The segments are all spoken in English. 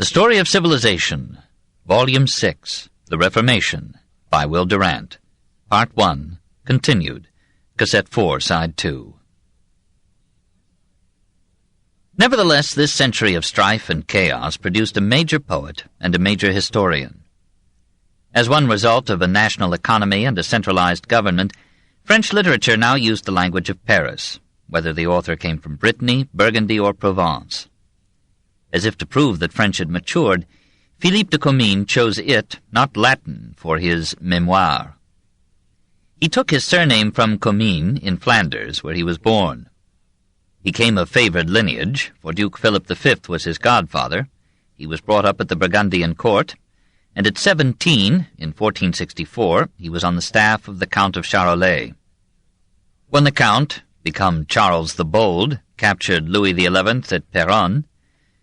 The Story of Civilization, Volume 6, The Reformation, by Will Durant, Part 1, Continued, Cassette 4, Side 2. Nevertheless, this century of strife and chaos produced a major poet and a major historian. As one result of a national economy and a centralized government, French literature now used the language of Paris, whether the author came from Brittany, Burgundy, or Provence. As if to prove that French had matured, Philippe de Comines chose it, not Latin, for his memoir. He took his surname from Comines in Flanders, where he was born. He came of favored lineage, for Duke Philip V was his godfather. He was brought up at the Burgundian court, and at 17, in 1464, he was on the staff of the Count of Charolais. When the Count, become Charles the Bold, captured Louis XI at Péronne,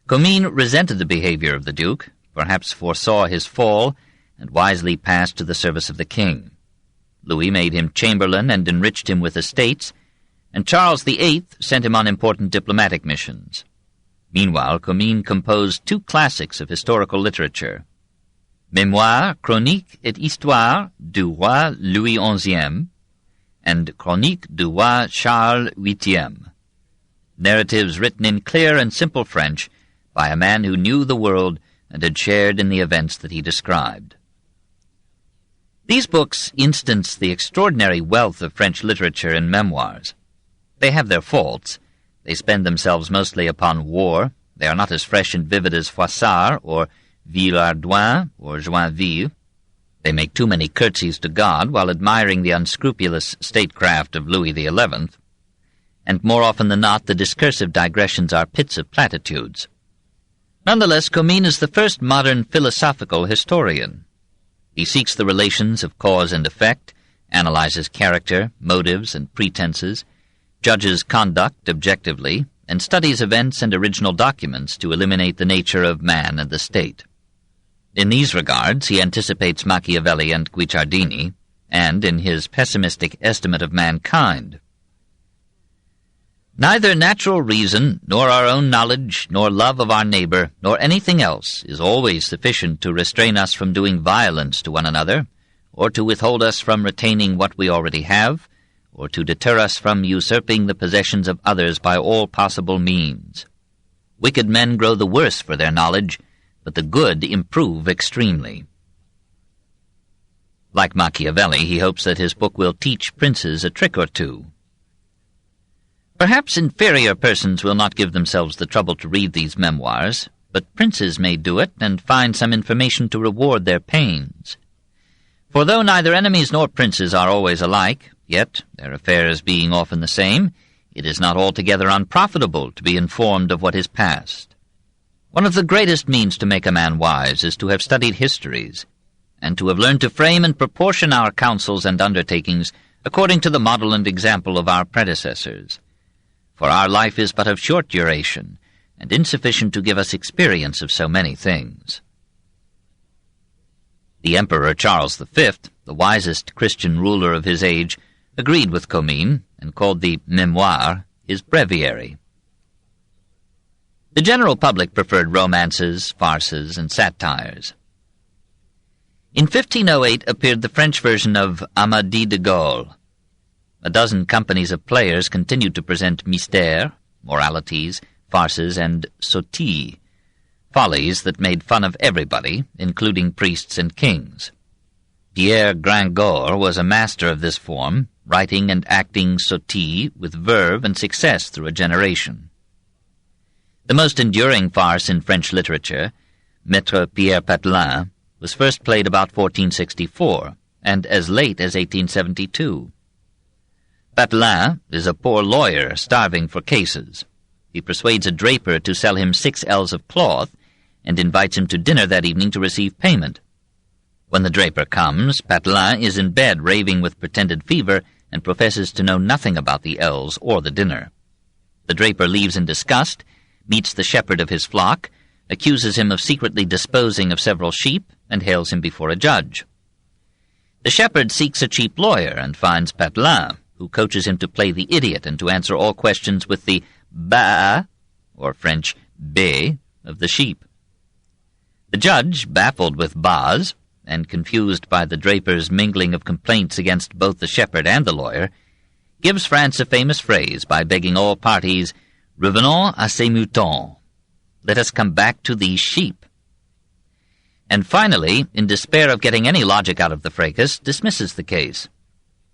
Comines resented the behavior of the Duke, perhaps foresaw his fall, and wisely passed to the service of the king. Louis made him chamberlain and enriched him with estates, and Charles VIII sent him on important diplomatic missions. Meanwhile, Comines composed two classics of historical literature, Mémoires, Chroniques et Histoire du roi Louis XI, and Chroniques du roi Charles VIII, narratives written in clear and simple French by a man who knew the world and had shared in the events that he described. These books instance the extraordinary wealth of French literature and memoirs. They have their faults. They spend themselves mostly upon war. They are not as fresh and vivid as Froissart or Villehardouin or Joinville. They make too many curtsies to God while admiring the unscrupulous statecraft of Louis XI. And more often than not, the discursive digressions are pits of platitudes. Nonetheless, Comines is the first modern philosophical historian. He seeks the relations of cause and effect, analyzes character, motives, and pretenses, judges conduct objectively, and studies events and original documents to eliminate the nature of man and the state. In these regards, he anticipates Machiavelli and Guicciardini, and in his pessimistic estimate of mankind. Neither natural reason, nor our own knowledge, nor love of our neighbor, nor anything else is always sufficient to restrain us from doing violence to one another, or to withhold us from retaining what we already have, or to deter us from usurping the possessions of others by all possible means. Wicked men grow the worse for their knowledge, but the good improve extremely. Like Machiavelli, he hopes that his book will teach princes a trick or two. Perhaps inferior persons will not give themselves the trouble to read these memoirs, but princes may do it and find some information to reward their pains. For though neither enemies nor princes are always alike, yet, their affairs being often the same, it is not altogether unprofitable to be informed of what is past. One of the greatest means to make a man wise is to have studied histories, and to have learned to frame and proportion our counsels and undertakings according to the model and example of our predecessors. For our life is but of short duration, and insufficient to give us experience of so many things. The Emperor Charles V, the wisest Christian ruler of his age, agreed with Comines, and called the Memoir his breviary. The general public preferred romances, farces, and satires. In 1508 appeared the French version of Amadis de Gaul. A dozen companies of players continued to present mystères, moralities, farces, and sotties, follies that made fun of everybody, including priests and kings. Pierre Gringoire was a master of this form, writing and acting sotties with verve and success through a generation. The most enduring farce in French literature, Maître Pierre Patelin, was first played about 1464, and as late as 1872. Patelin is a poor lawyer starving for cases. He persuades a draper to sell him 6 ells of cloth, and invites him to dinner that evening to receive payment. When the draper comes, Patelin is in bed raving with pretended fever, and professes to know nothing about the ells or the dinner. The draper leaves in disgust, meets the shepherd of his flock, accuses him of secretly disposing of several sheep, and hails him before a judge. The shepherd seeks a cheap lawyer, and finds Patelin, who coaches him to play the idiot and to answer all questions with the ba, or French bé, of the sheep. judge, baffled with bars, and confused by the draper's mingling of complaints against both the shepherd and the lawyer, gives France a famous phrase by begging all parties, "Revenons à ces moutons," let us come back to these sheep. And finally, in despair of getting any logic out of the fracas, dismisses the case.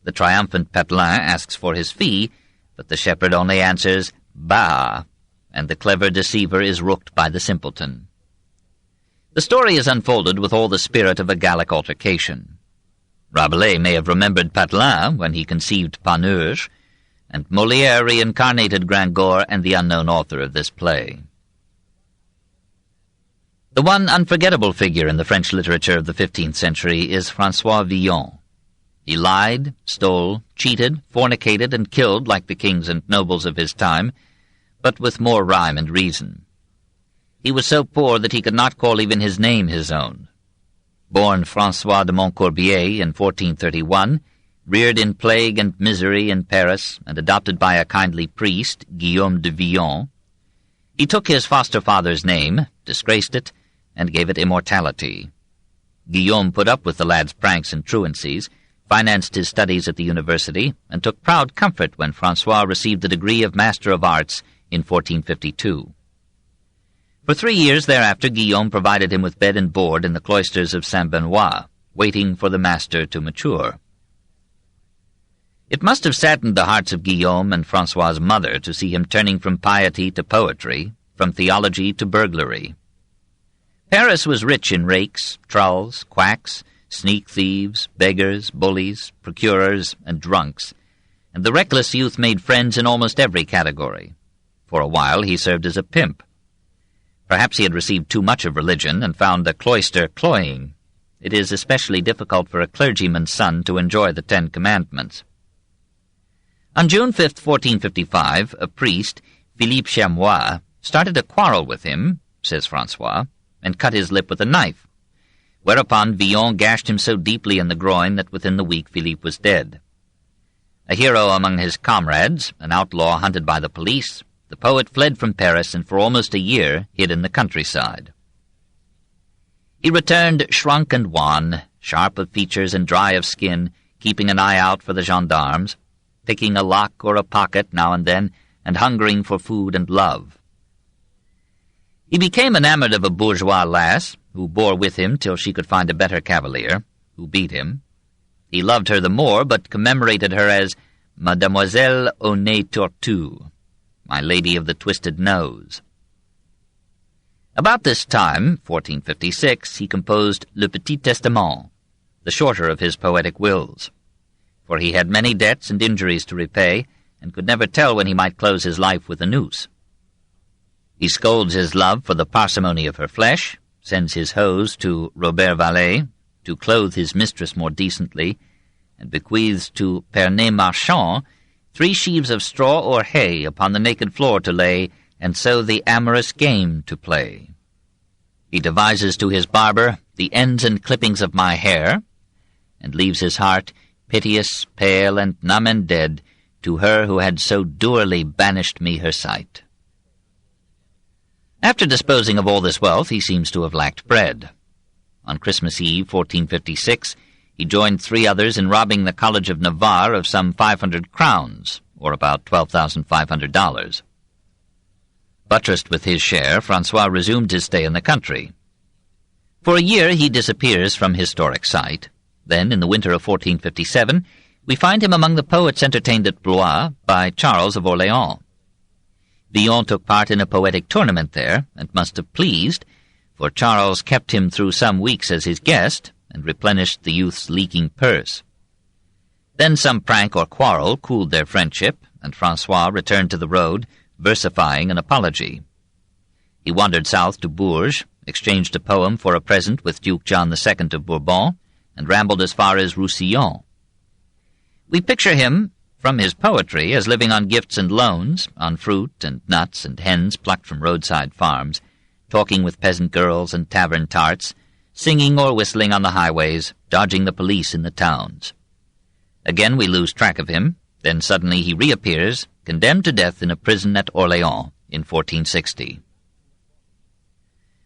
The triumphant Patelin asks for his fee, but the shepherd only answers, "Bah," and the clever deceiver is rooked by the simpleton. The story is unfolded with all the spirit of a Gallic altercation. Rabelais may have remembered Patelin when he conceived Panurge, and Molière reincarnated Gringoire and the unknown author of this play. The one unforgettable figure in the French literature of the 15th century is François Villon. He lied, stole, cheated, fornicated, and killed like the kings and nobles of his time, but with more rhyme and reason. He was so poor that he could not call even his name his own. Born François de Montcorbier in 1431, reared in plague and misery in Paris, and adopted by a kindly priest, Guillaume de Villon, he took his foster father's name, disgraced it, and gave it immortality. Guillaume put up with the lad's pranks and truancies, financed his studies at the university, and took proud comfort when François received the degree of Master of Arts in 1452. For 3 years thereafter, Guillaume provided him with bed and board in the cloisters of Saint-Benoît, waiting for the master to mature. It must have saddened the hearts of Guillaume and François' mother to see him turning from piety to poetry, from theology to burglary. Paris was rich in rakes, trulls, quacks, sneak thieves, beggars, bullies, procurers, and drunks, and the reckless youth made friends in almost every category. For a while he served as a pimp. Perhaps he had received too much of religion and found the cloister cloying. It is especially difficult for a clergyman's son to enjoy the 10 Commandments. On June 5, 1455, a priest, Philippe Chamois, started a quarrel with him, says François, and cut his lip with a knife, whereupon Villon gashed him so deeply in the groin that within the week Philippe was dead. A hero among his comrades, an outlaw hunted by the police, the poet fled from Paris and for almost a year hid in the countryside. He returned shrunk and wan, sharp of features and dry of skin, keeping an eye out for the gendarmes, picking a lock or a pocket now and then, and hungering for food and love. He became enamored of a bourgeois lass, who bore with him till she could find a better cavalier, who beat him. He loved her the more, but commemorated her as Mademoiselle au nez tortue, my lady of the twisted nose. About this time, 1456, he composed Le Petit Testament, the shorter of his poetic wills, for he had many debts and injuries to repay, and could never tell when he might close his life with a noose. He scolds his love for the parsimony of her flesh, sends his hose to Robert Vallet to clothe his mistress more decently, and bequeaths to Pernay Marchand 3 sheaves of straw or hay upon the naked floor to lay, and so the amorous game to play. He devises to his barber the ends and clippings of my hair, and leaves his heart, piteous, pale, and numb and dead, to her who had so dourly banished me her sight. After disposing of all this wealth, he seems to have lacked bread. On Christmas Eve, 1456, he joined 3 others in robbing the College of Navarre of some 500 crowns, or about $12,500. Buttressed with his share, François resumed his stay in the country. For a year he disappears from historic sight. Then, in the winter of 1457, we find him among the poets entertained at Blois by Charles of Orléans. Villon took part in a poetic tournament there, and must have pleased, for Charles kept him through some weeks as his guest, and replenished the youth's leaking purse. Then some prank or quarrel cooled their friendship, and François returned to the road, versifying an apology. He wandered south to Bourges, exchanged a poem for a present with Duke John II of Bourbon, and rambled as far as Roussillon. We picture him, from his poetry, as living on gifts and loans, on fruit and nuts and hens plucked from roadside farms, talking with peasant girls and tavern tarts, singing or whistling on the highways, dodging the police in the towns. Again we lose track of him, then suddenly he reappears, condemned to death in a prison at Orléans in 1460.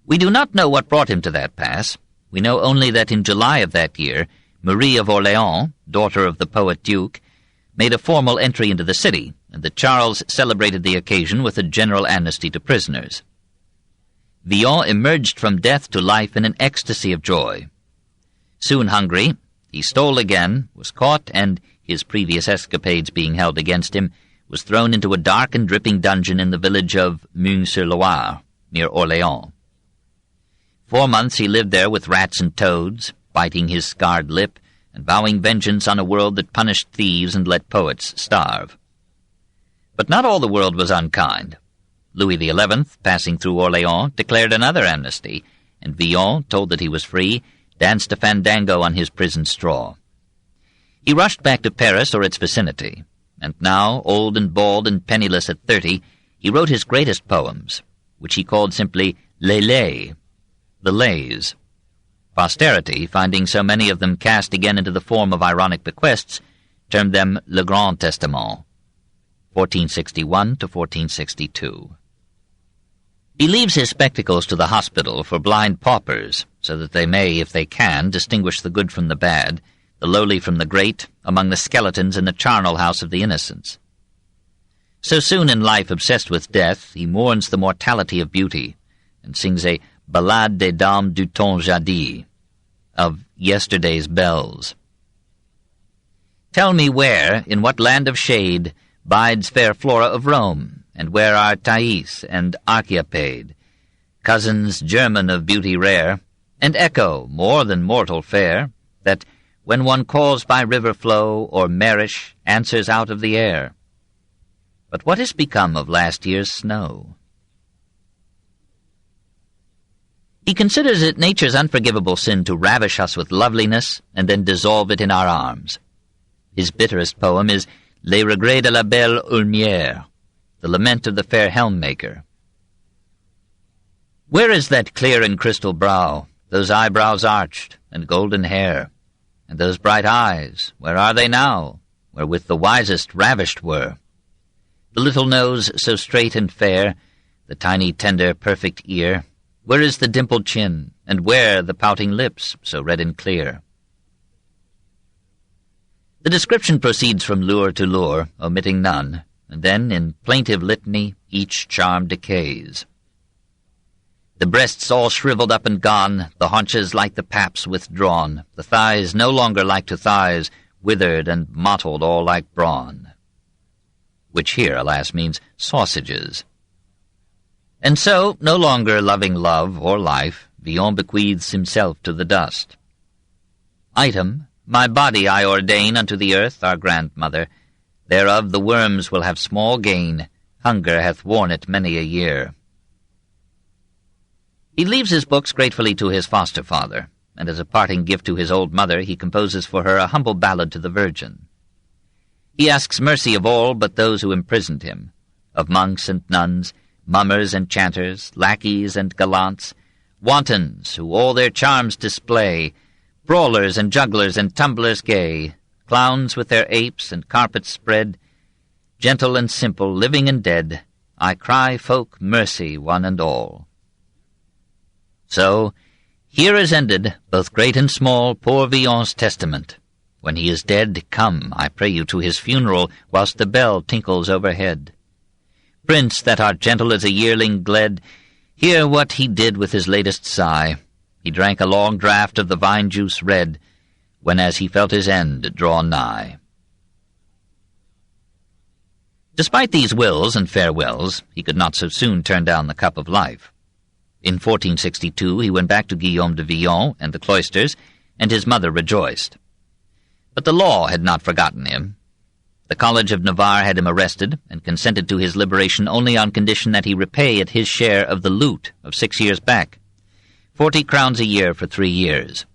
We do not know what brought him to that pass. We know only that in July of that year, Marie of Orleans, daughter of the poet Duke, made a formal entry into the city, and that Charles celebrated the occasion with a general amnesty to prisoners. Villon emerged from death to life in an ecstasy of joy. Soon hungry, he stole again, was caught, and, his previous escapades being held against him, was thrown into a dark and dripping dungeon in the village of Meun-sur-Loire, near Orleans. 4 months he lived there with rats and toads, biting his scarred lip, and vowing vengeance on a world that punished thieves and let poets starve. But not all the world was unkind. Louis XI, passing through Orleans, declared another amnesty, and Villon, told that he was free, danced a fandango on his prison straw. He rushed back to Paris or its vicinity, and now, old and bald and penniless at 30, he wrote his greatest poems, which he called simply Les Lays, the Lays. Posterity, finding so many of them cast again into the form of ironic bequests, termed them Le Grand Testament, 1461 to 1462. He leaves his spectacles to the hospital for blind paupers, so that they may, if they can, distinguish the good from the bad, the lowly from the great, among the skeletons in the charnel house of the innocents. So soon in life obsessed with death, he mourns the mortality of beauty, and sings a Ballade des Dames du Temps Jadis, of yesterday's belles. Tell me where, in what land of shade, bides fair Flora of Rome, and where are Thais and Archiapade, cousins German of beauty rare, and Echo, more than mortal fair, that, when one calls by river flow or marish, answers out of the air. But what has become of last year's snow? He considers it nature's unforgivable sin to ravish us with loveliness and then dissolve it in our arms. His bitterest poem is Les Regrets de la Belle Ulmière, the lament of the fair helm-maker. Where is that clear and crystal brow, those eyebrows arched, and golden hair? And those bright eyes, where are they now, wherewith the wisest ravished were? The little nose so straight and fair, the tiny, tender, perfect ear, where is the dimpled chin, and where the pouting lips so red and clear? The description proceeds from lure to lure, omitting none, and then, in plaintive litany, each charm decays. The breasts all shriveled up and gone, the haunches like the paps withdrawn, the thighs no longer like to thighs, withered and mottled all like brawn. Which here, alas, means sausages. And so, no longer loving love or life, Villon bequeaths himself to the dust. Item, my body I ordain unto the earth, our grandmother. Thereof the worms will have small gain. Hunger hath worn it many a year. He leaves his books gratefully to his foster father, and as a parting gift to his old mother he composes for her a humble ballad to the Virgin. He asks mercy of all but those who imprisoned him, of monks and nuns, mummers and chanters, lackeys and gallants, wantons who all their charms display, brawlers and jugglers and tumblers gay, clowns with their apes and carpets spread, gentle and simple, living and dead, I cry folk mercy one and all. So, here is ended, both great and small, poor Villon's testament. When he is dead, come, I pray you, to his funeral, whilst the bell tinkles overhead. Prince, that art gentle as a yearling gled, hear what he did with his latest sigh. He drank a long draught of the vine juice red, when as he felt his end draw nigh. Despite these wills and farewells, he could not so soon turn down the cup of life. In 1462 he went back to Guillaume de Villon and the cloisters, and his mother rejoiced. But the law had not forgotten him. The College of Navarre had him arrested, and consented to his liberation only on condition that he repay it his share of the loot of 6 years back, 40 crowns a year for 3 years.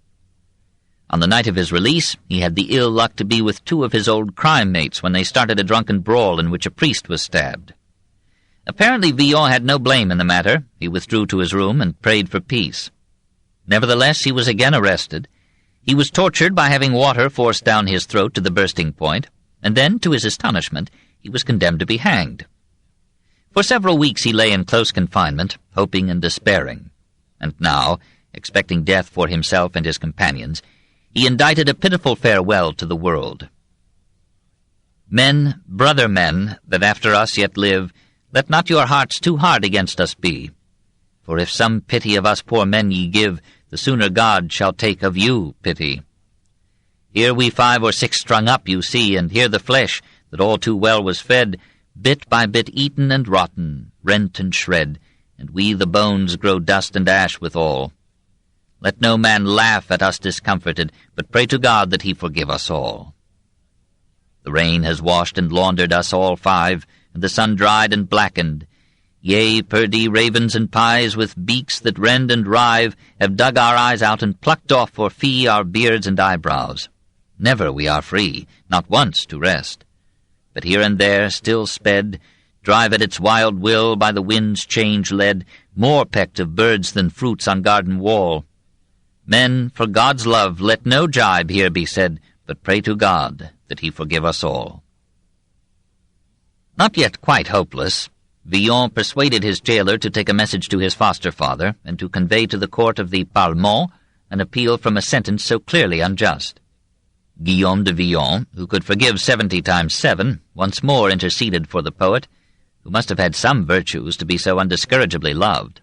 On the night of his release, he had the ill luck to be with 2 of his old crime-mates when they started a drunken brawl in which a priest was stabbed. Apparently Villon had no blame in the matter. He withdrew to his room and prayed for peace. Nevertheless, he was again arrested. He was tortured by having water forced down his throat to the bursting point, and then, to his astonishment, he was condemned to be hanged. For several weeks he lay in close confinement, hoping and despairing. and now, expecting death for himself and his companions, he indited a pitiful farewell to the world. Men, brother men, that after us yet live, let not your hearts too hard against us be. For if some pity of us poor men ye give, the sooner God shall take of you pity. Here we 5 or 6 strung up, you see, and here the flesh, that all too well was fed, bit by bit eaten and rotten, rent and shred, and we the bones grow dust and ash withal. Let no man laugh at us discomforted, but pray to God that he forgive us all. The rain has washed and laundered us all 5, and the sun dried and blackened. Yea, purdy ravens and pies with beaks that rend and rive have dug our eyes out and plucked off for fee our beards and eyebrows. Never we are free, not once to rest. But here and there still sped, drive at its wild will by the wind's change led, more pecked of birds than fruits on garden wall. Men, for God's love, let no jibe here be said, but pray to God that he forgive us all. Not yet quite hopeless, Villon persuaded his jailer to take a message to his foster-father and to convey to the court of the Parlement an appeal from a sentence so clearly unjust. Guillaume de Villon, who could forgive 70 times 7, once more interceded for the poet, who must have had some virtues to be so undiscourageably loved.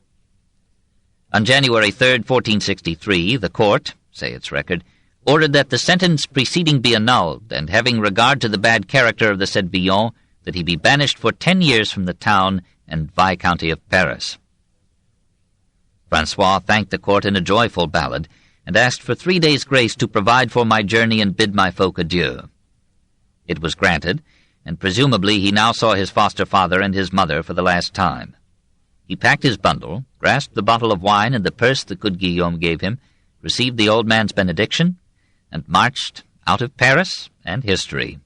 On January 3, 1463, the court, say its record, ordered that the sentence preceding be annulled, and having regard to the bad character of the said Villon, that he be banished for 10 years from the town and Viscounty of Paris. Francois thanked the court in a joyful ballad, and asked for 3 days' grace to provide for my journey and bid my folk adieu. It was granted, and presumably he now saw his foster-father and his mother for the last time. He packed his bundle, grasped the bottle of wine and the purse that good Guillaume gave him, received the old man's benediction, and marched out of Paris and history.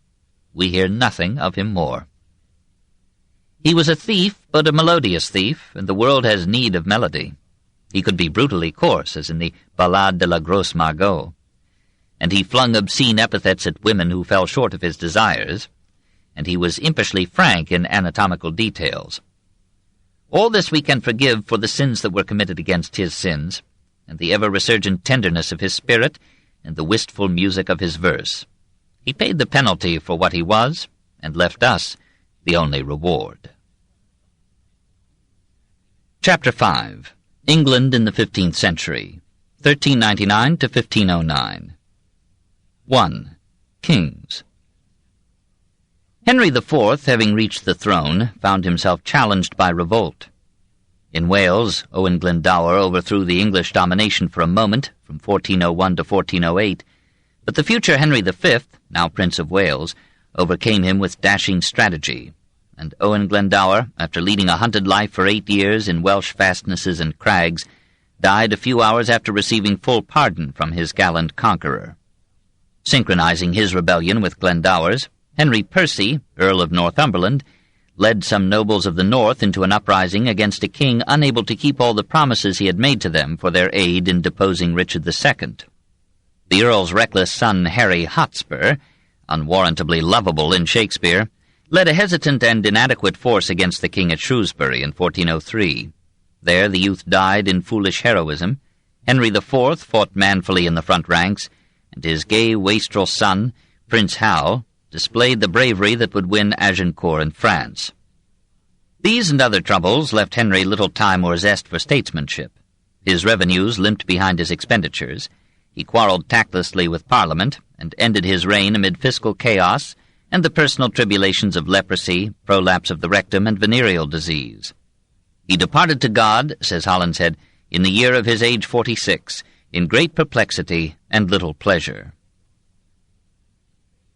We hear nothing of him more. He was a thief, but a melodious thief, and the world has need of melody. He could be brutally coarse, as in the Ballade de la Grosse Margot, and he flung obscene epithets at women who fell short of his desires, and he was impishly frank in anatomical details. All this we can forgive for the sins that were committed against his sins, and the ever-resurgent tenderness of his spirit, and the wistful music of his verse. He paid the penalty for what he was, and left us the only reward. Chapter 5. England in the 15th century, 1399 to 1509. 1. Kings. Henry IV, having reached the throne, found himself challenged by revolt. In Wales, Owen Glendower overthrew the English domination for a moment, from 1401 to 1408, but the future Henry V, now Prince of Wales, overcame him with dashing strategy, and Owen Glendower, after leading a hunted life for 8 years in Welsh fastnesses and crags, died a few hours after receiving full pardon from his gallant conqueror. Synchronizing his rebellion with Glendower's, Henry Percy, Earl of Northumberland, led some nobles of the north into an uprising against a king unable to keep all the promises he had made to them for their aid in deposing Richard II. The Earl's reckless son Harry Hotspur, unwarrantably lovable in Shakespeare, led a hesitant and inadequate force against the king at Shrewsbury in 1403. There the youth died in foolish heroism. Henry IV fought manfully in the front ranks, and his gay, wastrel son, Prince Hal, displayed the bravery that would win Agincourt in France. These and other troubles left Henry little time or zest for statesmanship. His revenues limped behind his expenditures. He quarreled tactlessly with Parliament, and ended his reign amid fiscal chaos and the personal tribulations of leprosy, prolapse of the rectum, and venereal disease. He departed to God, says Holinshead, in the year of his age 46, in great perplexity and little pleasure.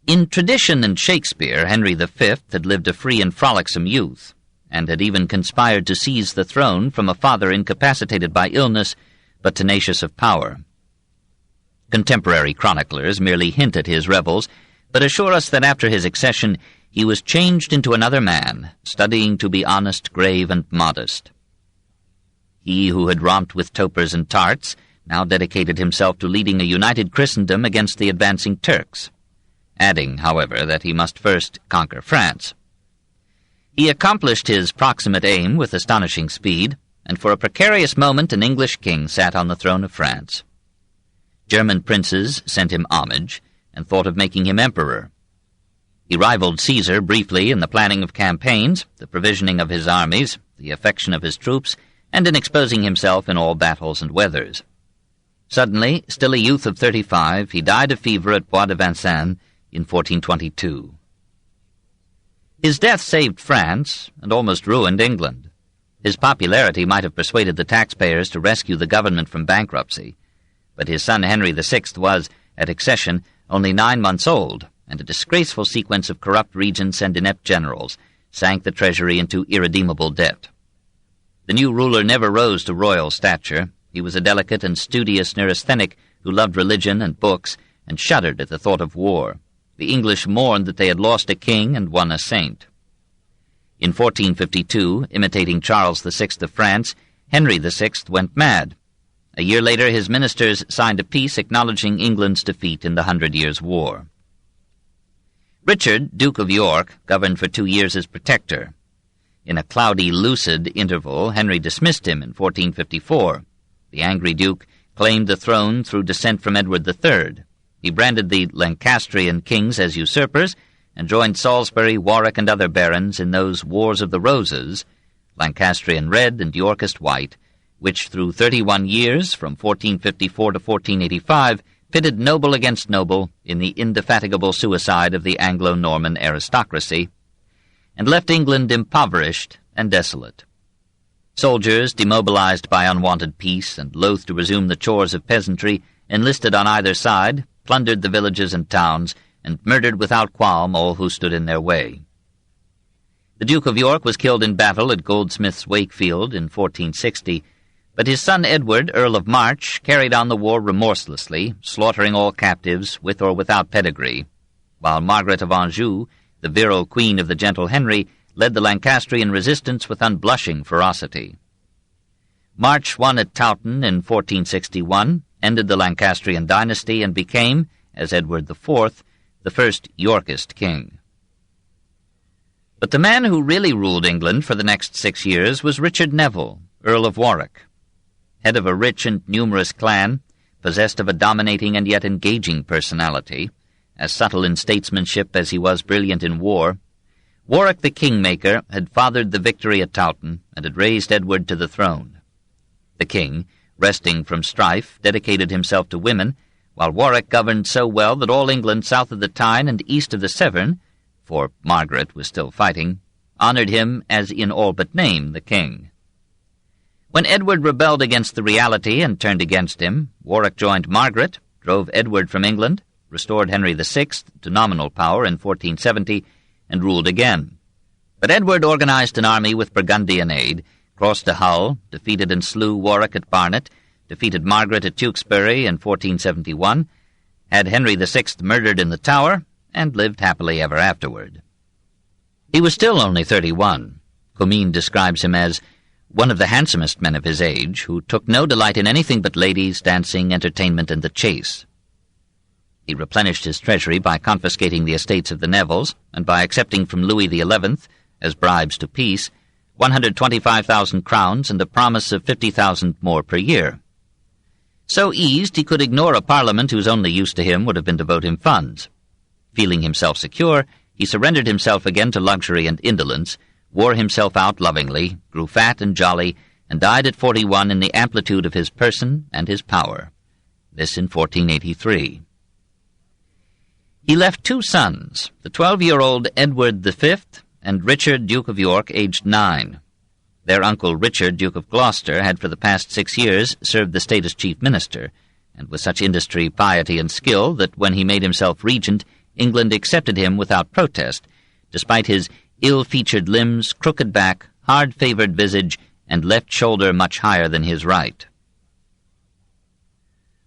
In tradition and Shakespeare, Henry V had lived a free and frolicsome youth, and had even conspired to seize the throne from a father incapacitated by illness, but tenacious of power. Contemporary chroniclers merely hint at his revels, but assure us that after his accession he was changed into another man, studying to be honest, grave, and modest. He who had romped with topers and tarts now dedicated himself to leading a united Christendom against the advancing Turks, adding, however, that he must first conquer France. He accomplished his proximate aim with astonishing speed, and for a precarious moment an English king sat on the throne of France. German princes sent him homage and thought of making him emperor. He rivaled Caesar briefly in the planning of campaigns, the provisioning of his armies, the affection of his troops, and in exposing himself in all battles and weathers. Suddenly, still a youth of 35, he died of fever at Bois de Vincennes in 1422. His death saved France and almost ruined England. His popularity might have persuaded the taxpayers to rescue the government from bankruptcy, but his son Henry VI was, at accession, only 9 months old, and a disgraceful sequence of corrupt regents and inept generals sank the treasury into irredeemable debt. The new ruler never rose to royal stature. He was a delicate and studious neurasthenic who loved religion and books and shuddered at the thought of war. The English mourned that they had lost a king and won a saint. In 1452, imitating Charles VI of France, Henry VI went mad. A year later, his ministers signed a peace acknowledging England's defeat in the 100 Years' War. Richard, Duke of York, governed for 2 years as protector. In a cloudy, lucid interval, Henry dismissed him in 1454. The angry duke claimed the throne through descent from Edward III. He branded the Lancastrian kings as usurpers and joined Salisbury, Warwick, and other barons in those Wars of the Roses, Lancastrian Red and Yorkist White, which through 31 years, from 1454 to 1485, pitted noble against noble in the indefatigable suicide of the Anglo-Norman aristocracy, and left England impoverished and desolate. Soldiers, demobilized by unwanted peace and loath to resume the chores of peasantry, enlisted on either side, plundered the villages and towns, and murdered without qualm all who stood in their way. The Duke of York was killed in battle at Goldsmith's Wakefield in 1460, but his son Edward, Earl of March, carried on the war remorselessly, slaughtering all captives with or without pedigree, while Margaret of Anjou, the virile queen of the gentle Henry, led the Lancastrian resistance with unblushing ferocity. March won at Towton in 1461, ended the Lancastrian dynasty, and became, as Edward IV, the first Yorkist king. But the man who really ruled England for the next 6 years was Richard Neville, Earl of Warwick. Head of a rich and numerous clan, possessed of a dominating and yet engaging personality, as subtle in statesmanship as he was brilliant in war, Warwick the Kingmaker had fathered the victory at Towton and had raised Edward to the throne. The king, resting from strife, dedicated himself to women, while Warwick governed so well that all England south of the Tyne and east of the Severn, for Margaret was still fighting, honored him as in all but name the king. When Edward rebelled against the reality and turned against him, Warwick joined Margaret, drove Edward from England, restored Henry VI to nominal power in 1470, and ruled again. But Edward organized an army with Burgundian aid, crossed to Hull, defeated and slew Warwick at Barnet, defeated Margaret at Tewkesbury in 1471, had Henry VI murdered in the Tower, and lived happily ever afterward. He was still only 31. Comines describes him as one of the handsomest men of his age, who took no delight in anything but ladies, dancing, entertainment, and the chase. He replenished his treasury by confiscating the estates of the Nevilles, and by accepting from Louis XI, as bribes to peace, 125,000 crowns and a promise of 50,000 more per year. So eased, he could ignore a parliament whose only use to him would have been to vote him funds. Feeling himself secure, he surrendered himself again to luxury and indolence, wore himself out lovingly, grew fat and jolly, and died at 41 in the amplitude of his person and his power. This in 1483. He left 2 sons, the 12-year-old Edward V and Richard, Duke of York, aged 9. Their uncle Richard, Duke of Gloucester, had for the past 6 years served the state as chief minister, and with such industry, piety, and skill that when he made himself regent, England accepted him without protest, despite his ill-featured limbs, crooked back, hard-favored visage, and left shoulder much higher than his right.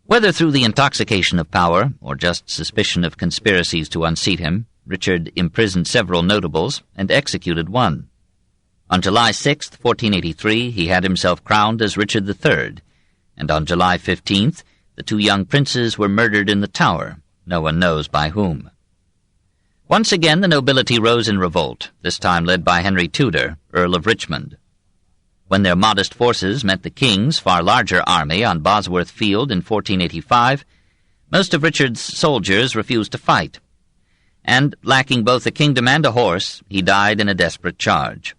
Whether through the intoxication of power, or just suspicion of conspiracies to unseat him, Richard imprisoned several notables and executed one. On July 6, 1483, he had himself crowned as Richard III, and on July 15th, the 2 young princes were murdered in the Tower, no one knows by whom. Once again the nobility rose in revolt, this time led by Henry Tudor, Earl of Richmond. When When their modest forces met the king's far larger army on Bosworth Field in 1485, most of Richard's soldiers refused to fight, and, lacking both a kingdom and a horse, he died in a desperate charge.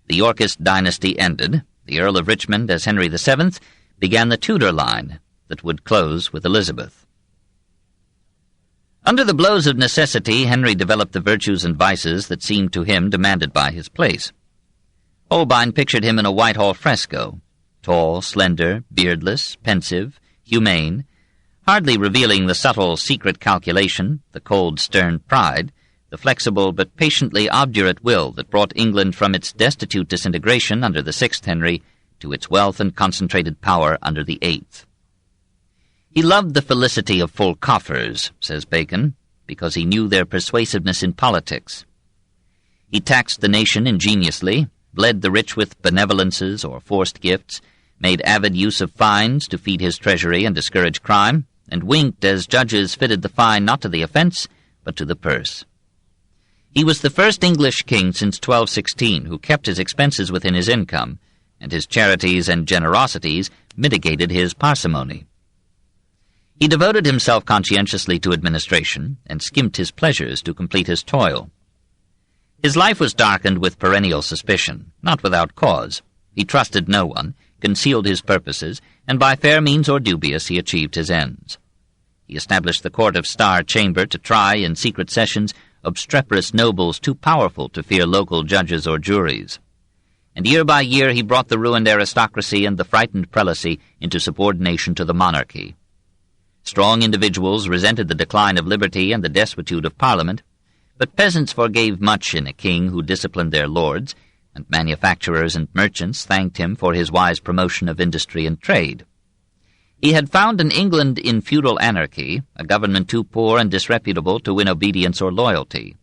The Yorkist dynasty ended. The Earl of Richmond, as Henry VII, began the Tudor line that would close with Elizabeth. Under the blows of necessity, Henry developed the virtues and vices that seemed to him demanded by his place. Holbein pictured him in a Whitehall fresco, tall, slender, beardless, pensive, humane, hardly revealing the subtle, secret calculation, the cold, stern pride, the flexible but patiently obdurate will that brought England from its destitute disintegration under the 6th Henry to its wealth and concentrated power under the 8th. He loved the felicity of full coffers, says Bacon, because he knew their persuasiveness in politics. He taxed the nation ingeniously, bled the rich with benevolences or forced gifts, made avid use of fines to feed his treasury and discourage crime, and winked as judges fitted the fine not to the offense, but to the purse. He was the first English king since 1216 who kept his expenses within his income, and his charities and generosities mitigated his parsimony. He devoted himself conscientiously to administration, and skimped his pleasures to complete his toil. His life was darkened with perennial suspicion, not without cause. He trusted no one, concealed his purposes, and by fair means or dubious he achieved his ends. He established the Court of Star Chamber to try, in secret sessions, obstreperous nobles too powerful to fear local judges or juries. And year by year he brought the ruined aristocracy and the frightened prelacy into subordination to the monarchy. Strong individuals resented the decline of liberty and the desuetude of Parliament, but peasants forgave much in a king who disciplined their lords, and manufacturers and merchants thanked him for his wise promotion of industry and trade. He had found in England in feudal anarchy a government too poor and disreputable to win obedience or loyalty.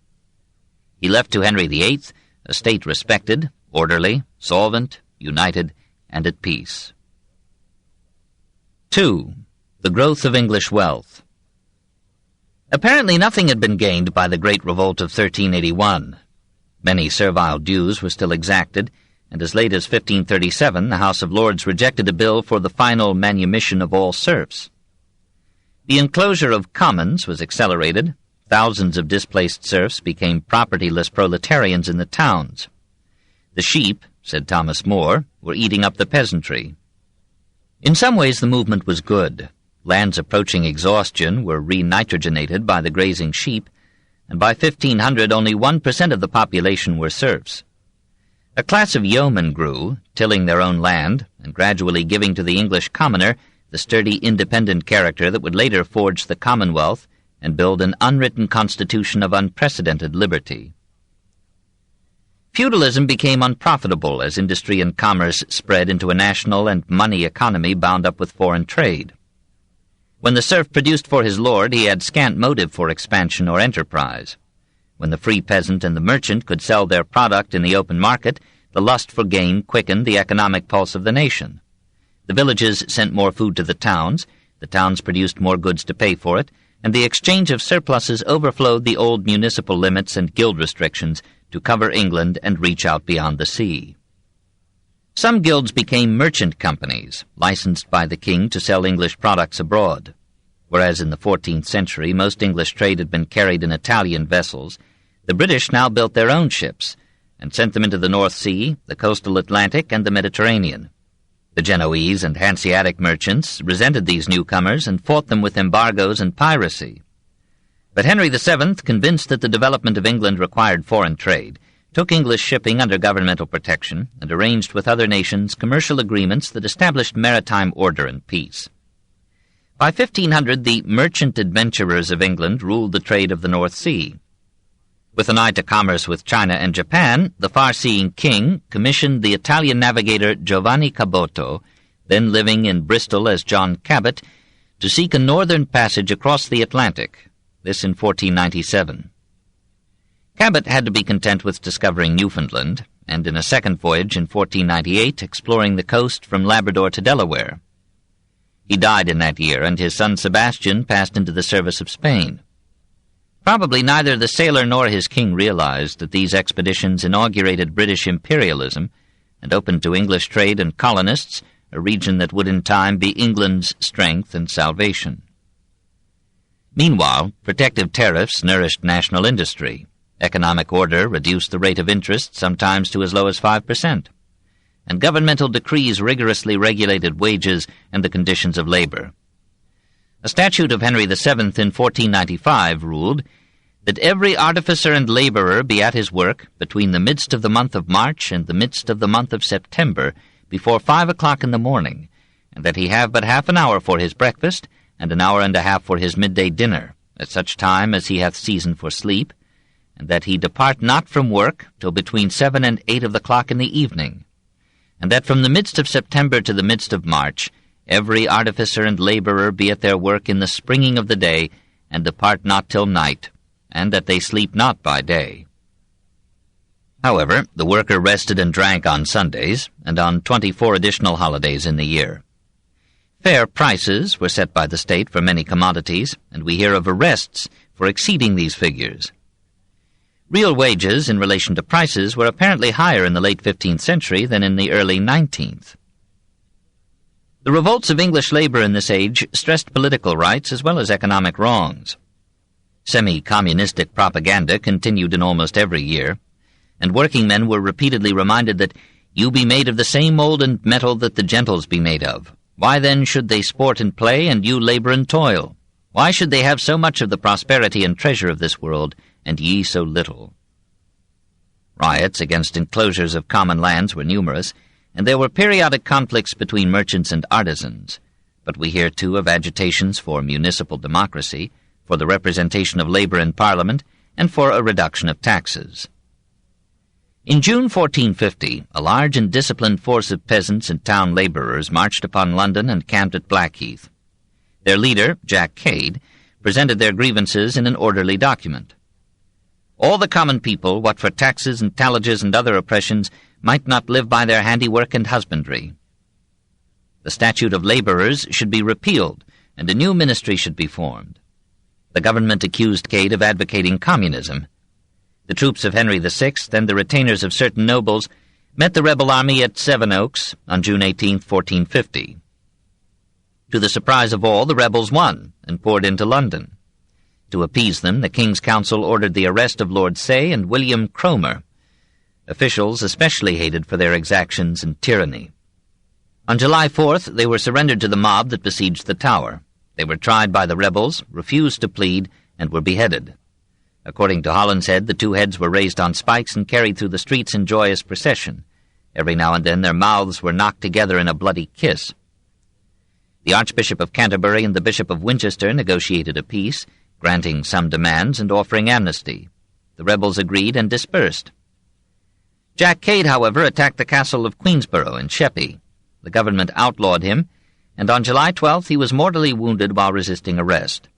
He left to Henry VIII a state respected, orderly, solvent, united, and at peace. 2. The growth of English wealth. Apparently nothing had been gained by the Great Revolt of 1381. Many servile dues were still exacted, and as late as 1537 the House of Lords rejected a bill for the final manumission of all serfs. The enclosure of commons was accelerated. Thousands of displaced serfs became propertyless proletarians in the towns. The sheep, said Thomas More, were eating up the peasantry. In some ways the movement was good. Lands approaching exhaustion were re-nitrogenated by the grazing sheep, and by 1500 only 1% of the population were serfs. A class of yeomen grew, tilling their own land, and gradually giving to the English commoner the sturdy, independent character that would later forge the Commonwealth and build an unwritten constitution of unprecedented liberty. Feudalism became unprofitable as industry and commerce spread into a national and money economy bound up with foreign trade. When the serf produced for his lord, he had scant motive for expansion or enterprise. When the free peasant and the merchant could sell their product in the open market, the lust for gain quickened the economic pulse of the nation. The villages sent more food to the towns produced more goods to pay for it, and the exchange of surpluses overflowed the old municipal limits and guild restrictions to cover England and reach out beyond the sea. Some guilds became merchant companies, licensed by the king to sell English products abroad. Whereas in the 14th century most English trade had been carried in Italian vessels, the British now built their own ships and sent them into the North Sea, the coastal Atlantic, and the Mediterranean. The Genoese and Hanseatic merchants resented these newcomers and fought them with embargoes and piracy. But Henry VII, convinced that the development of England required foreign trade, took English shipping under governmental protection and arranged with other nations commercial agreements that established maritime order and peace. By 1500, the merchant adventurers of England ruled the trade of the North Sea. With an eye to commerce with China and Japan, the far-seeing king commissioned the Italian navigator Giovanni Caboto, then living in Bristol as John Cabot, to seek a northern passage across the Atlantic, this in 1497. Cabot had to be content with discovering Newfoundland, and in a second voyage in 1498 exploring the coast from Labrador to Delaware. He died in that year, and his son Sebastian passed into the service of Spain. Probably neither the sailor nor his king realized that these expeditions inaugurated British imperialism, and opened to English trade and colonists, a region that would in time be England's strength and salvation. Meanwhile, protective tariffs nourished national industry. Economic order reduced the rate of interest sometimes to as low as 5%, and governmental decrees rigorously regulated wages and the conditions of labor. A statute of Henry VII in 1495 ruled that every artificer and laborer be at his work between the midst of the month of March and the midst of the month of September before 5 o'clock in the morning, and that he have but half an hour for his breakfast, and an hour and a half for his midday dinner, at such time as he hath season for sleep, and that he depart not from work till between 7 and 8 of the clock in the evening, and that from the midst of September to the midst of March every artificer and laborer be at their work in the springing of the day, and depart not till night, and that they sleep not by day. However, the worker rested and drank on Sundays, and on 24 additional holidays in the year. Fair prices were set by the state for many commodities, and we hear of arrests for exceeding these figures. Real wages in relation to prices were apparently higher in the late 15th century than in the early 19th. The revolts of English labor in this age stressed political rights as well as economic wrongs. Semi-communistic propaganda continued in almost every year, and working men were repeatedly reminded that you be made of the same mold and metal that the gentles be made of. Why then should they sport and play, and you labor and toil? Why should they have so much of the prosperity and treasure of this world, and ye so little? Riots against enclosures of common lands were numerous, and there were periodic conflicts between merchants and artisans, but we hear too of agitations for municipal democracy, for the representation of labor in Parliament, and for a reduction of taxes. In June 1450, a large and disciplined force of peasants and town labourers marched upon London and camped at Blackheath. Their leader, Jack Cade, presented their grievances in an orderly document. All the common people, what for taxes and tallages and other oppressions, might not live by their handiwork and husbandry. The statute of labourers should be repealed, and a new ministry should be formed. The government accused Cade of advocating communism. The troops of Henry VI and the retainers of certain nobles met the rebel army at Sevenoaks on June 18, 1450. To the surprise of all, the rebels won and poured into London. To appease them, the King's Council ordered the arrest of Lord Say and William Cromer, officials especially hated for their exactions and tyranny. On July 4th, they were surrendered to the mob that besieged the Tower. They were tried by the rebels, refused to plead, and were beheaded. According to Holinshead, the two heads were raised on spikes and carried through the streets in joyous procession. Every now and then their mouths were knocked together in a bloody kiss. The Archbishop of Canterbury and the Bishop of Winchester negotiated a peace, granting some demands and offering amnesty. The rebels agreed and dispersed. Jack Cade, however, attacked the castle of Queensborough in Sheppey. The government outlawed him, and on July 12th he was mortally wounded while resisting arrest.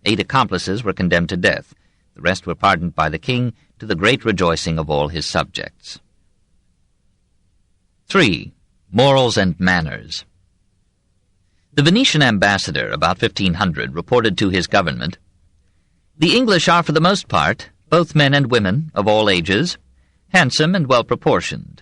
8 accomplices were condemned to death. The rest were pardoned by the king, to the great rejoicing of all his subjects. 3. Morals and Manners. The Venetian ambassador, about 1500, reported to his government, "The English are, for the most part, both men and women, of all ages, handsome and well-proportioned.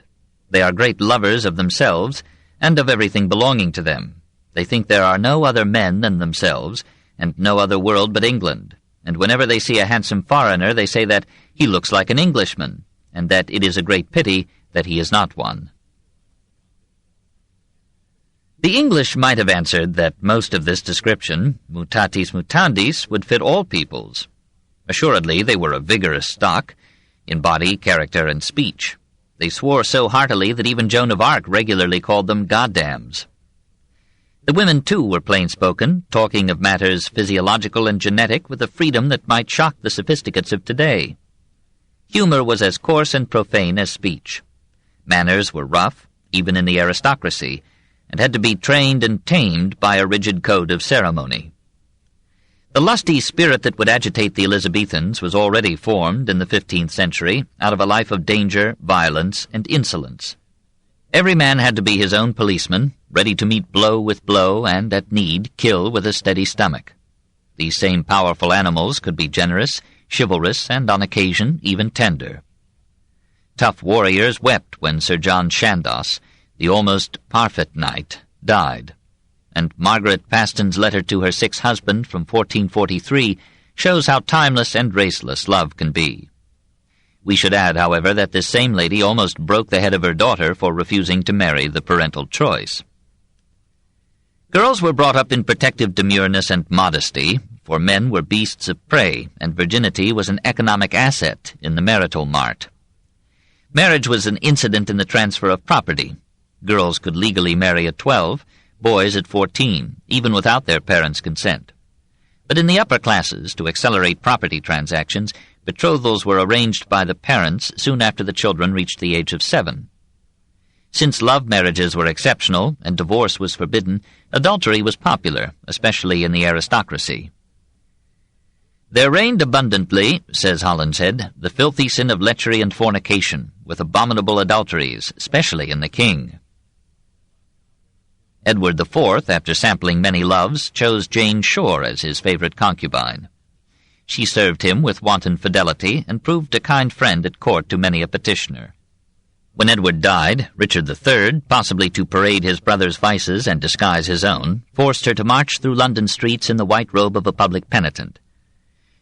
They are great lovers of themselves, and of everything belonging to them. They think there are no other men than themselves, and no other world but England. And whenever they see a handsome foreigner, they say that he looks like an Englishman, and that it is a great pity that he is not one." The English might have answered that most of this description, mutatis mutandis, would fit all peoples. Assuredly, they were a vigorous stock, in body, character, and speech. They swore so heartily that even Joan of Arc regularly called them goddams. The women, too, were plain-spoken, talking of matters physiological and genetic with a freedom that might shock the sophisticates of today. Humor was as coarse and profane as speech. Manners were rough, even in the aristocracy, and had to be trained and tamed by a rigid code of ceremony. The lusty spirit that would agitate the Elizabethans was already formed in the 15th century out of a life of danger, violence, and insolence. Every man had to be his own policeman, ready to meet blow with blow and, at need, kill with a steady stomach. These same powerful animals could be generous, chivalrous, and, on occasion, even tender. tough warriors wept when Sir John Chandos, the almost parfait knight, died, and Margaret Paston's letter to her sixth husband from 1443 shows how timeless and raceless love can be. We should add, however, that this same lady almost broke the head of her daughter for refusing to marry the parental choice. Girls were brought up in protective demureness and modesty, for men were beasts of prey, and virginity was an economic asset in the marital mart. Marriage was an incident in the transfer of property. Girls could legally marry at 12, boys at 14, even without their parents' consent. But in the upper classes, to accelerate property transactions, betrothals were arranged by the parents soon after the children reached the age of 7. Since love marriages were exceptional and divorce was forbidden, adultery was popular, especially in the aristocracy. "There reigned abundantly," says Holinshead, "the filthy sin of lechery and fornication, with abominable adulteries, especially in the king." Edward IV, after sampling many loves, chose Jane Shore as his favorite concubine. She served him with wanton fidelity and proved a kind friend at court to many a petitioner. When Edward died, Richard III, possibly to parade his brother's vices and disguise his own, forced her to march through London streets in the white robe of a public penitent.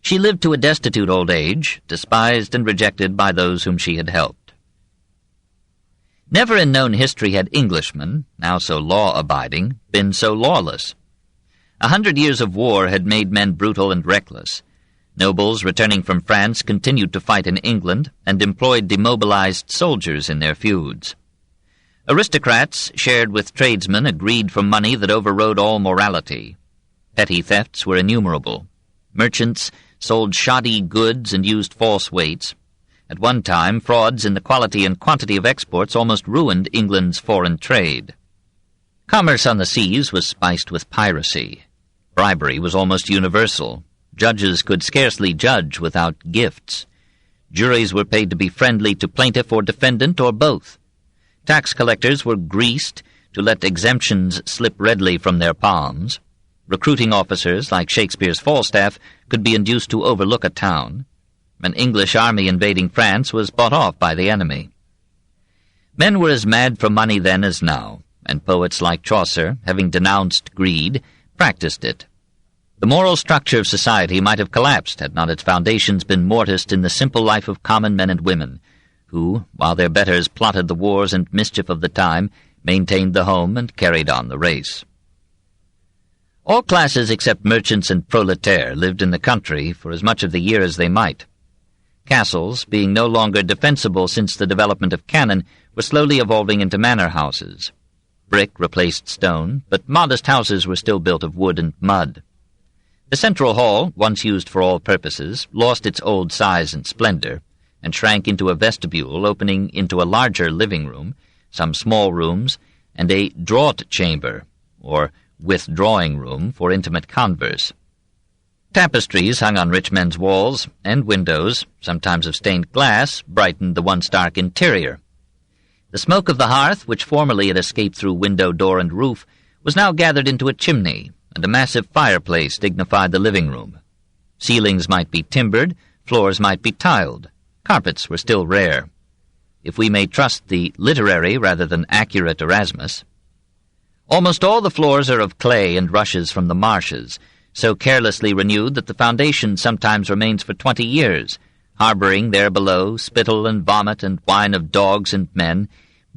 She lived to a destitute old age, despised and rejected by those whom she had helped. Never in known history had Englishmen, now so law-abiding, been so lawless. 100 years of war had made men brutal and reckless. Nobles returning from France continued to fight in England and employed demobilized soldiers in their feuds. Aristocrats shared with tradesmen a greed for money that overrode all morality. Petty thefts were innumerable. Merchants sold shoddy goods and used false weights. At one time, frauds in the quality and quantity of exports almost ruined England's foreign trade. Commerce on the seas was spiced with piracy. Bribery was almost universal. Judges could scarcely judge without gifts. Juries were paid to be friendly to plaintiff or defendant or both. Tax collectors were greased to let exemptions slip readily from their palms. Recruiting officers, like Shakespeare's Falstaff, could be induced to overlook a town. An English army invading France was bought off by the enemy. Men were as mad for money then as now, and poets like Chaucer, having denounced greed, practiced it. The moral structure of society might have collapsed had not its foundations been mortised in the simple life of common men and women, who, while their betters plotted the wars and mischief of the time, maintained the home and carried on the race. All classes except merchants and proletaires lived in the country for as much of the year as they might. Castles, being no longer defensible since the development of cannon, were slowly evolving into manor houses. Brick replaced stone, but modest houses were still built of wood and mud. The central hall, once used for all purposes, lost its old size and splendor, and shrank into a vestibule opening into a larger living room, some small rooms, and a draught chamber, or withdrawing room for intimate converse. Tapestries hung on rich men's walls, and windows, sometimes of stained glass, brightened the once dark interior. The smoke of the hearth, which formerly had escaped through window, door, and roof, was now gathered into a chimney, and a massive fireplace dignified the living room. Ceilings might be timbered, floors might be tiled. Carpets were still rare. If we may trust the literary rather than accurate Erasmus, almost all the floors are of clay and rushes from the marshes, so carelessly renewed that the foundation sometimes remains for 20 years, harboring there below spittle and vomit and wine of dogs and men,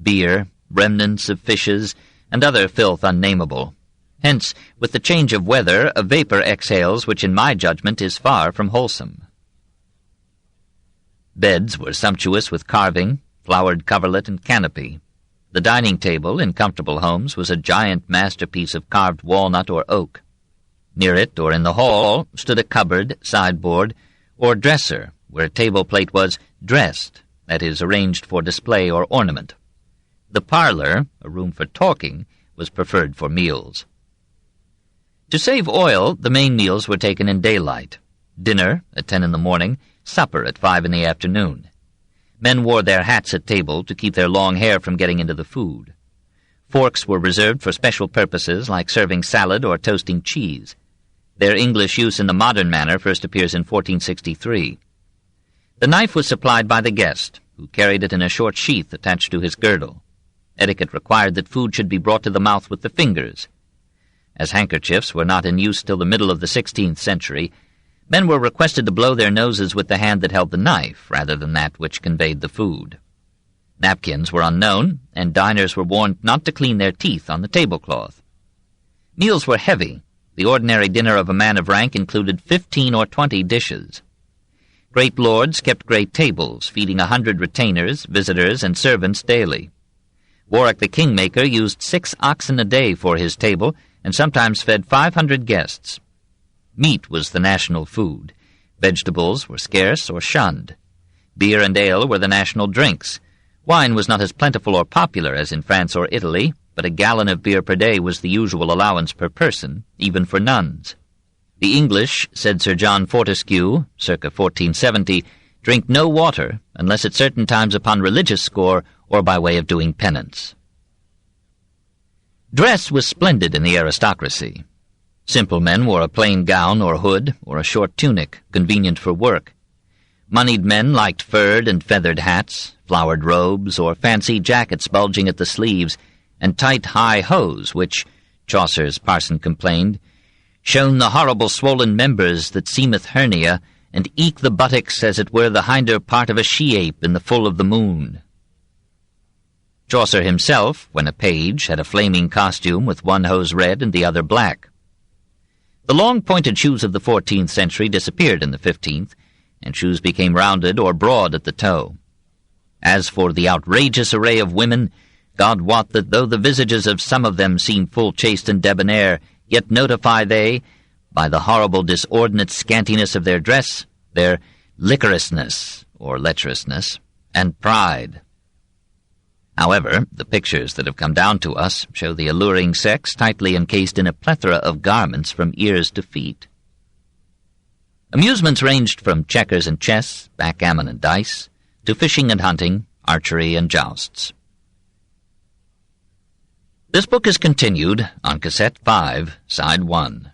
beer, remnants of fishes, and other filth unnameable. Hence, with the change of weather, a vapor exhales which in my judgment is far from wholesome. Beds were sumptuous with carving, flowered coverlet and canopy. The dining table in comfortable homes was a giant masterpiece of carved walnut or oak. Near it, or in the hall, stood a cupboard, sideboard, or dresser, where a table plate was dressed, that is, arranged for display or ornament. The parlor, a room for talking, was preferred for meals. To save oil, the main meals were taken in daylight. Dinner at 10 in the morning, supper at 5 in the afternoon. Men wore their hats at table to keep their long hair from getting into the food. Forks were reserved for special purposes like serving salad or toasting cheese. Their English use in the modern manner first appears in 1463. The knife was supplied by the guest, who carried it in a short sheath attached to his girdle. Etiquette required that food should be brought to the mouth with the fingers. As handkerchiefs were not in use till the middle of the 16th century, men were requested to blow their noses with the hand that held the knife, rather than that which conveyed the food. Napkins were unknown, and diners were warned not to clean their teeth on the tablecloth. Meals were heavy. The ordinary dinner of a man of rank included 15 or 20 dishes. Great lords kept great tables, feeding 100 retainers, visitors, and servants daily. Warwick the kingmaker used 6 oxen a day for his table, and sometimes fed 500 guests. Meat was the national food. Vegetables were scarce or shunned. Beer and ale were the national drinks. Wine was not as plentiful or popular as in France or Italy, but a gallon of beer per day was the usual allowance per person, even for nuns. The English, said Sir John Fortescue, circa 1470, drink no water unless at certain times upon religious score or by way of doing penance. Dress was splendid in the aristocracy. Simple men wore a plain gown or hood or a short tunic, convenient for work. Moneyed men liked furred and feathered hats, flowered robes, or fancy jackets bulging at the sleeves, and tight high hose, which, Chaucer's parson complained, shone the horrible swollen members that seemeth hernia, and eke the buttocks as it were the hinder part of a she-ape in the full of the moon. Chaucer himself, when a page, had a flaming costume with one hose red and the other black. The long pointed shoes of the 14th century disappeared in the 15th, and shoes became rounded or broad at the toe. As for the outrageous array of women, God wot that though the visages of some of them seem full chaste and debonair, yet notify they, by the horrible disordinate scantiness of their dress, their licorousness, or lecherousness, and pride. However, the pictures that have come down to us show the alluring sex tightly encased in a plethora of garments from ears to feet. Amusements ranged from checkers and chess, backgammon and dice, to fishing and hunting, archery and jousts. This book is continued on Cassette 5, Side 1.